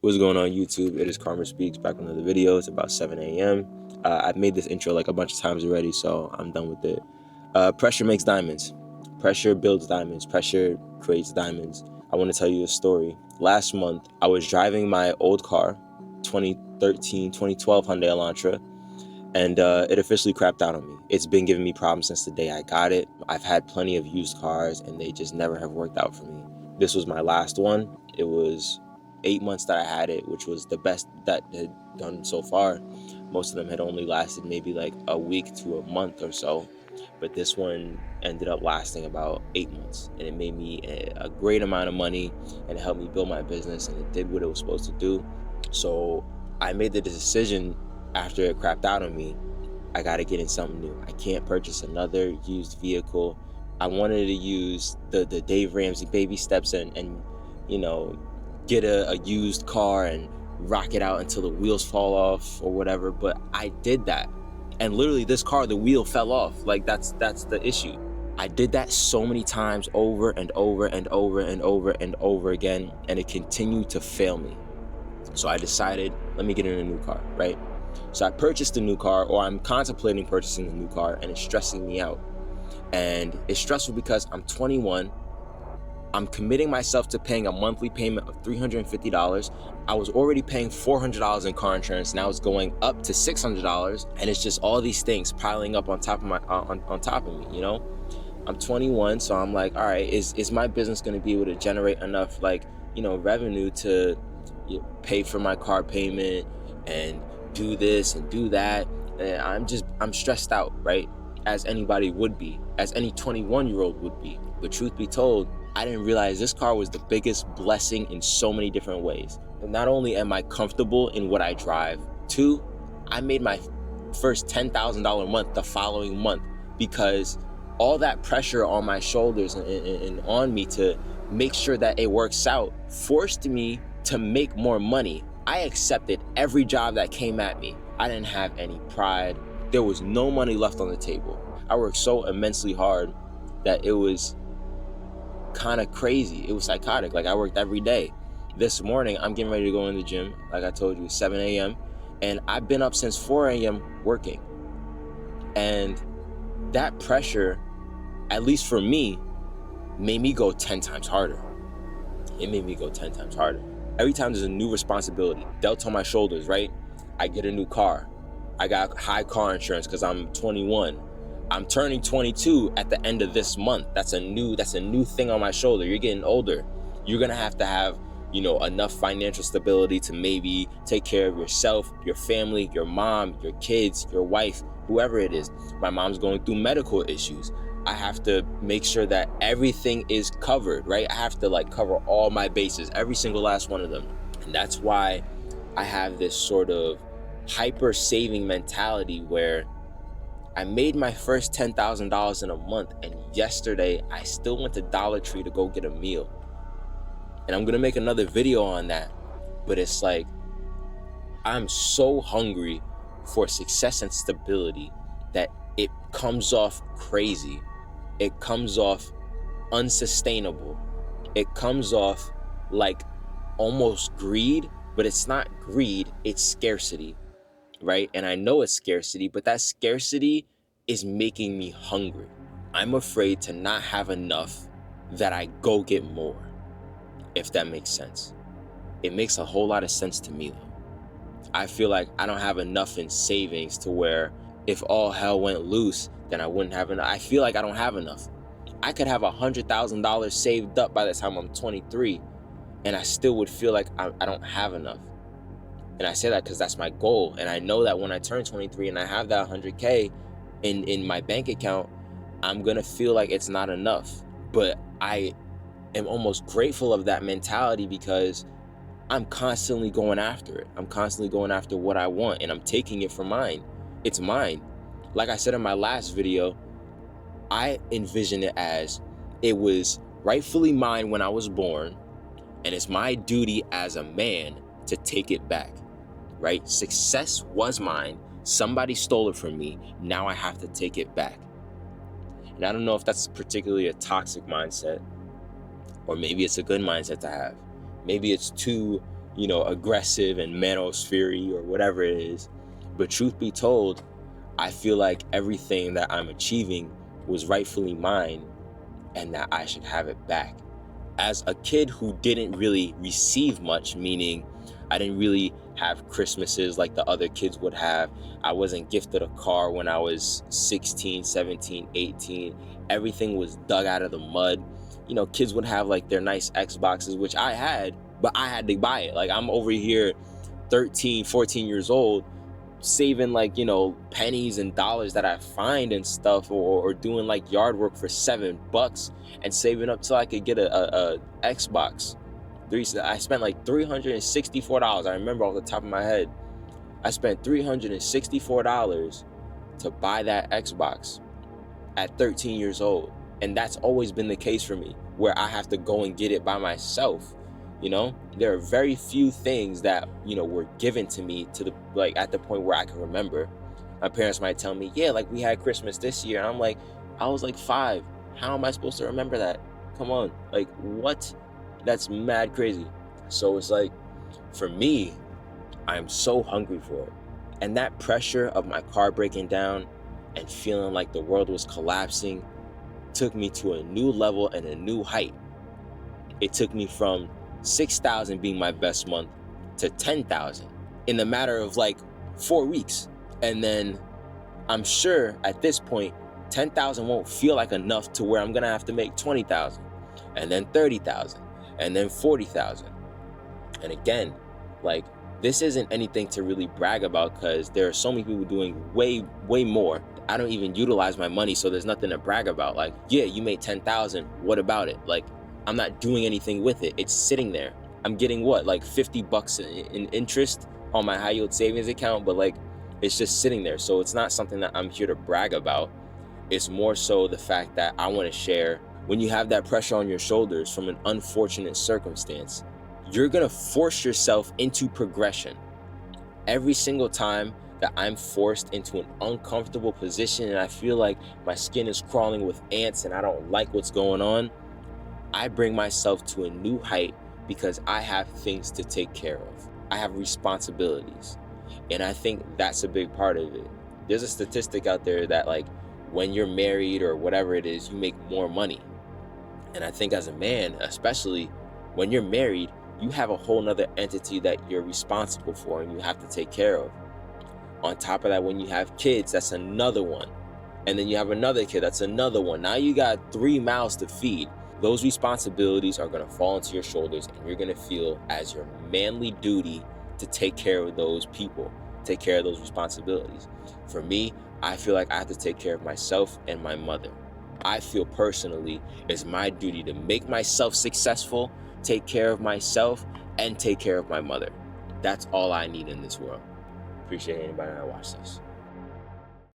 What's going on YouTube? It is Karma Speaks, back with another video. It's about 7 a.m. I've made this intro like a bunch of times already, so I'm done with it. Pressure makes diamonds. Pressure builds diamonds. Pressure creates diamonds. I want to tell you a story. Last month, I was driving my old car, 2012 Hyundai Elantra, and it officially crapped out on me. It's been giving me problems since the day I got it. I've had plenty of used cars, and they just never have worked out for me. This was my last one. It was 8 months that I had it, which was the best that had done so far. Most of them had only lasted maybe like a week to a month or so, but this one ended up lasting about 8 months, and it made me a great amount of money, and it helped me build my business, and it did what it was supposed to do. So I made the decision after it crapped out on me, I got to get in something new. I can't purchase another used vehicle. I wanted to use the Dave Ramsey baby steps and you know, get a used car and rock it out until the wheels fall off or whatever. But I did that, and literally this car, the wheel fell off. Like that's the issue. I did that so many times, over and over and over and over and over again, and it continued to fail me. So I decided, let me get in a new car, right? So I purchased a new car, or I'm contemplating purchasing a new car, and it's stressing me out. And it's stressful because I'm 21. I'm committing myself to paying a monthly payment of $350. I was already paying $400 in car insurance. Now it's going up to $600, and it's just all these things piling up on top of on top of me. You know, I'm 21, so I'm like, all right, is my business going to be able to generate enough, like, you know, revenue to pay for my car payment and do this and do that? And I'm stressed out, right? As anybody would be, as any 21-year-old would be. But truth be told, I didn't realize this car was the biggest blessing in so many different ways. Not only am I comfortable in what I drive, two, I made my first $10,000 month the following month, because all that pressure on my shoulders and on me to make sure that it works out forced me to make more money. I accepted every job that came at me. I didn't have any pride. There was no money left on the table. I worked so immensely hard that it was kind of crazy. It was psychotic. Like, I worked every day. This morning, I'm getting ready to go in the gym. Like I told you, 7 a.m. And I've been up since 4 a.m. working. And that pressure, at least for me, made me go 10 times harder. It made me go 10 times harder. Every time there's a new responsibility dealt on my shoulders, right? I get a new car. I got high car insurance because I'm 21. I'm turning 22 at the end of this month. That's a new thing on my shoulder. You're getting older. You're gonna have to have, you know, enough financial stability to maybe take care of yourself, your family, your mom, your kids, your wife, whoever it is. My mom's going through medical issues. I have to make sure that everything is covered, right? I have to like cover all my bases, every single last one of them. And that's why I have this sort of hyper saving mentality where I made my first $10,000 in a month, and yesterday I still went to Dollar Tree to go get a meal. And I'm gonna make another video on that, but it's like, I'm so hungry for success and stability that it comes off crazy. It comes off unsustainable. It comes off like almost greed, but it's not greed, it's scarcity, right? And I know it's scarcity, but that scarcity is making me hungry. I'm afraid to not have enough that I go get more, if that makes sense. It makes a whole lot of sense to me though. I feel like I don't have enough in savings to where if all hell went loose, then I wouldn't have enough. I feel like I don't have enough. I could have $100,000 saved up by the time I'm 23, and I still would feel like I don't have enough. And I say that because that's my goal. And I know that when I turn 23 and I have that 100K in my bank account, I'm going to feel like it's not enough. But I am almost grateful of that mentality because I'm constantly going after it. I'm constantly going after what I want, and I'm taking it for mine. It's mine. Like I said in my last video, I envision it as it was rightfully mine when I was born, and it's my duty as a man to take it back. Right? Success was mine. Somebody stole it from me. Now I have to take it back. And I don't know if that's particularly a toxic mindset, or maybe it's a good mindset to have. Maybe it's too aggressive and manosphere or whatever it is. But truth be told, I feel like everything that I'm achieving was rightfully mine and that I should have it back. As a kid who didn't really receive much, meaning I didn't really have Christmases like the other kids would have. I wasn't gifted a car when I was 16, 17, 18. Everything was dug out of the mud. Kids would have like their nice Xboxes, which I had, but I had to buy it. Like, I'm over here 13, 14 years old, saving like pennies and dollars that I find and stuff, or doing like yard work for $7 and saving up till I could get a Xbox. I spent like $364. I remember off the top of my head, I spent $364 to buy that Xbox at 13 years old. And that's always been the case for me, where I have to go and get it by myself. There are very few things that were given to me at the point where I can remember. My parents might tell me, yeah, like we had Christmas this year, and I'm like, I was like 5. How am I supposed to remember that? Come on, like, what? That's mad crazy. So it's like, for me, I'm so hungry for it. And that pressure of my car breaking down and feeling like the world was collapsing took me to a new level and a new height. It took me from 6,000 being my best month to 10,000 in the matter of like 4 weeks. And then I'm sure at this point, 10,000 won't feel like enough to where I'm gonna have to make 20,000 and then 30,000 and then 40,000. And again, like, this isn't anything to really brag about, because there are so many people doing way more. I don't even utilize my money, so there's nothing to brag about. Like, yeah, you made 10,000. What about it? Like, I'm not doing anything with it. It's sitting there. I'm getting what, like $50 in interest on my high yield savings account, but like, it's just sitting there. So it's not something that I'm here to brag about. It's more so the fact that I want to share. When you have that pressure on your shoulders from an unfortunate circumstance, you're going to force yourself into progression. Every single time that I'm forced into an uncomfortable position and I feel like my skin is crawling with ants and I don't like what's going on, I bring myself to a new height because I have things to take care of. I have responsibilities. And I think that's a big part of it. There's a statistic out there that, like, when you're married or whatever it is, you make more money. And I think as a man, especially when you're married, you have a whole nother entity that you're responsible for and you have to take care of. On top of that, when you have kids, that's another one. And then you have another kid, that's another one. Now you got 3 mouths to feed. Those responsibilities are going to fall onto your shoulders, and you're going to feel as your manly duty to take care of those people, take care of those responsibilities. For me, I feel like I have to take care of myself and my mother. I feel personally it's my duty to make myself successful, take care of myself, and take care of my mother. That's all I need in this world. Appreciate anybody that watched this.